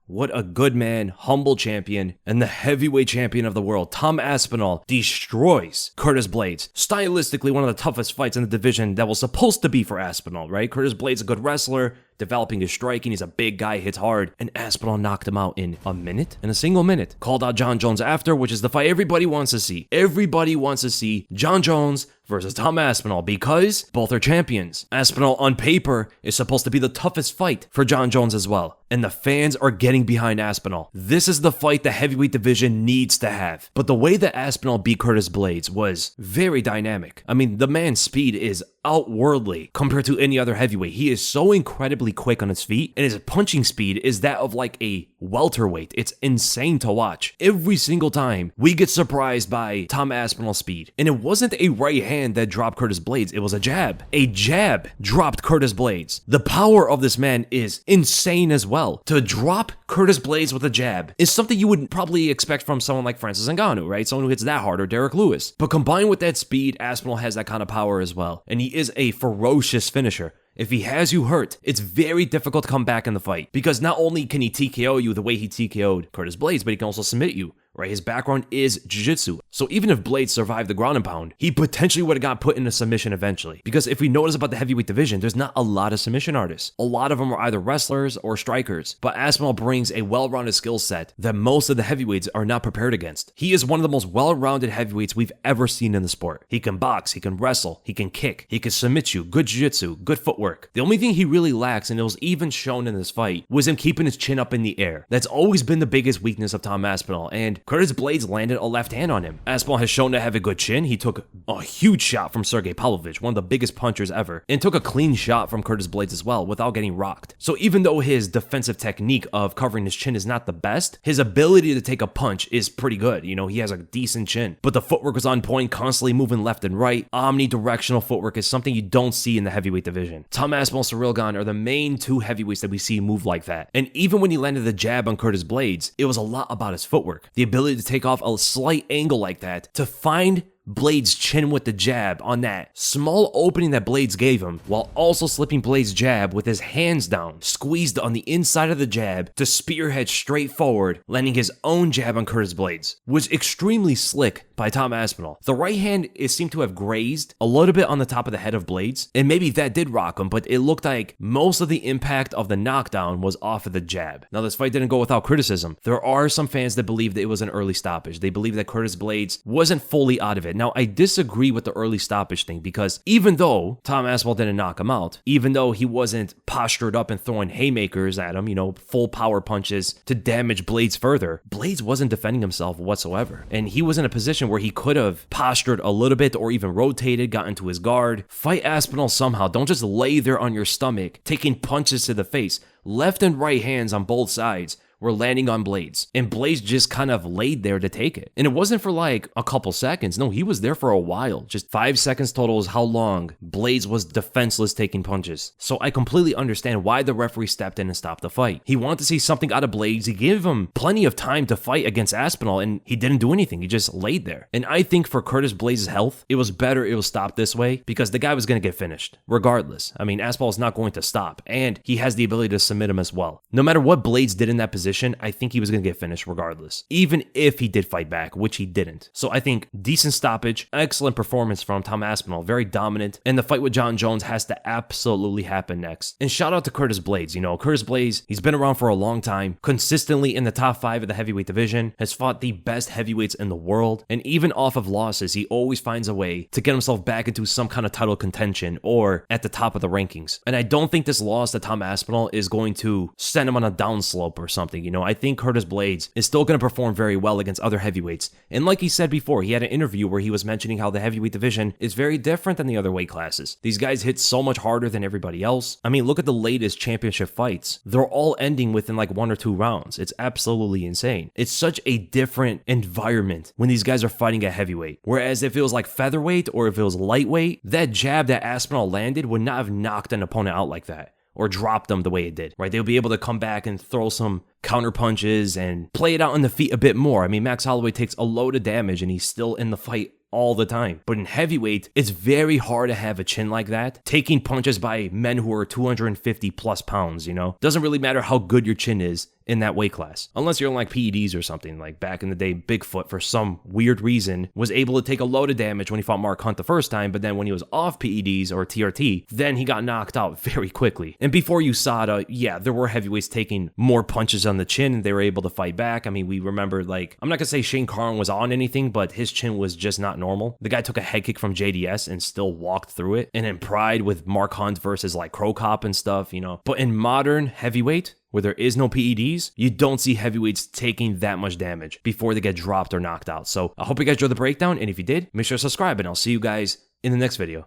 What a good man, humble champion, and the heavyweight champion of the world, Tom Aspinall, destroys Curtis Blaydes. Stylistically, one of the toughest fights in the division that was supposed to be for Aspinall, right? Curtis Blaydes, a good wrestler, developing his striking. He's a big guy, hits hard, and Aspinall knocked him out in a single minute. Called out Jon Jones after, which is the fight everybody wants to see. Everybody wants to see Jon Jones versus Tom Aspinall because both are champions. Aspinall on paper is supposed to be the toughest fight for Jon Jones as well, and the fans are getting behind Aspinall. This is the fight the heavyweight division needs to have. But the way that Aspinall beat Curtis Blaydes was very dynamic. I mean, the man's speed is outwardly compared to any other heavyweight. He is so incredibly quick on his feet, and his punching speed is that of like a welterweight. It's insane to watch. Every single time we get surprised by Tom Aspinall's speed. And it wasn't a right hand that dropped Curtis Blaydes, it was a jab. A jab dropped Curtis Blaydes. The power of this man is insane as well. To drop Curtis Blaydes with a jab is something you would probably expect from someone like Francis Ngannou, right? Someone who hits that hard, or Derek Lewis. But combined with that speed, Aspinall has that kind of power as well. And he is a ferocious finisher. If he has you hurt, it's very difficult to come back in the fight because not only can he TKO you the way he TKO'd Curtis Blaydes, but he can also submit you. Right, his background is jiu-jitsu. So even if Blaydes survived the ground and pound, he potentially would have got put in a submission eventually. Because if we notice about the heavyweight division, there's not a lot of submission artists. A lot of them are either wrestlers or strikers. But Aspinall brings a well-rounded skill set that most of the heavyweights are not prepared against. He is one of the most well-rounded heavyweights we've ever seen in the sport. He can box, he can wrestle, he can kick, he can submit you, good jiu-jitsu, good footwork. The only thing he really lacks, and it was even shown in this fight, was him keeping his chin up in the air. That's always been the biggest weakness of Tom Aspinall, and Curtis Blaydes landed a left hand on him. Aspinall has shown to have a good chin. He took a huge shot from Sergey Pavlovich, one of the biggest punchers ever, and took a clean shot from Curtis Blaydes as well without getting rocked. So even though his defensive technique of covering his chin is not the best, his ability to take a punch is pretty good. You know, he has a decent chin, but the footwork was on point, constantly moving left and right. Omnidirectional footwork is something you don't see in the heavyweight division. Tom Aspinall and Ciryl Gane are the main two heavyweights that we see move like that. And even when he landed the jab on Curtis Blaydes, it was a lot about his footwork. The ability to take off a slight angle like that, to find Blaydes' chin with the jab on that small opening that Blaydes gave him, while also slipping Blaydes' jab with his hands down, squeezed on the inside of the jab to spearhead straight forward, landing his own jab on Curtis Blaydes, was extremely slick by Tom Aspinall. The right hand seemed to have grazed a little bit on the top of the head of Blaydes, and maybe that did rock him, but it looked like most of the impact of the knockdown was off of the jab. Now, this fight didn't go without criticism. There are some fans that believe that it was an early stoppage. They believe that Curtis Blaydes wasn't fully out of it. Now, I disagree with the early stoppage thing because even though Tom Aspinall didn't knock him out, even though he wasn't postured up and throwing haymakers at him, you know, full power punches to damage Blaydes further, Blaydes wasn't defending himself whatsoever. And he was in a position where he could have postured a little bit or even rotated, got into his guard. Fight Aspinall somehow. Don't just lay there on your stomach, taking punches to the face. Left and right hands on both sides were landing on Blaydes, and Blaydes just kind of laid there to take it. And it wasn't for like a couple seconds. No, he was there for a while. Just 5 seconds total is how long Blaydes was defenseless taking punches. So I completely understand why the referee stepped in and stopped the fight. He wanted to see something out of Blaydes. He gave him plenty of time to fight against Aspinall, and he didn't do anything. He just laid there. And I think for Curtis Blaydes' health, it was better it was stopped this way because the guy was going to get finished regardless. I mean, Aspinall is not going to stop, and he has the ability to submit him as well. No matter what Blaydes did in that position, I think he was going to get finished regardless, even if he did fight back, which he didn't. So I think decent stoppage, excellent performance from Tom Aspinall, very dominant, and the fight with Jon Jones has to absolutely happen next. And shout out to Curtis Blaydes. You know, Curtis Blaydes, he's been around for a long time, consistently in the top 5 of the heavyweight division, has fought the best heavyweights in the world, and even off of losses, he always finds a way to get himself back into some kind of title contention or at the top of the rankings. And I don't think this loss to Tom Aspinall is going to send him on a downslope or something. You know, I think Curtis Blaydes is still going to perform very well against other heavyweights. And like he said before, he had an interview where he was mentioning how the heavyweight division is very different than the other weight classes. These guys hit so much harder than everybody else. I mean, look at the latest championship fights. They're all ending within like 1 or 2 rounds. It's absolutely insane. It's such a different environment when these guys are fighting at heavyweight. Whereas if it was like featherweight or if it was lightweight, that jab that Aspinall landed would not have knocked an opponent out like that, or dropped them the way it did, right? They'll be able to come back and throw some counter punches and play it out on the feet a bit more. I mean, Max Holloway takes a load of damage and he's still in the fight all the time. But in heavyweight, it's very hard to have a chin like that, taking punches by men who are 250 plus pounds, you know? Doesn't really matter how good your chin is. in that weight class. Unless you're on like PEDs or something. Like back in the day, Bigfoot, for some weird reason, was able to take a load of damage when he fought Mark Hunt the first time, but then when he was off PEDs or TRT, then he got knocked out very quickly. And before USADA, yeah, there were heavyweights taking more punches on the chin and they were able to fight back. I mean, we remember, like, I'm not gonna say Shane Carwin was on anything, but his chin was just not normal. The guy took a head kick from JDS and still walked through it. And in Pride with Mark Hunt versus like Crow Cop and stuff, you know. But in modern heavyweight, where there is no PEDs, you don't see heavyweights taking that much damage before they get dropped or knocked out. So I hope you guys enjoyed the breakdown, and if you did, make sure to subscribe, and I'll see you guys in the next video.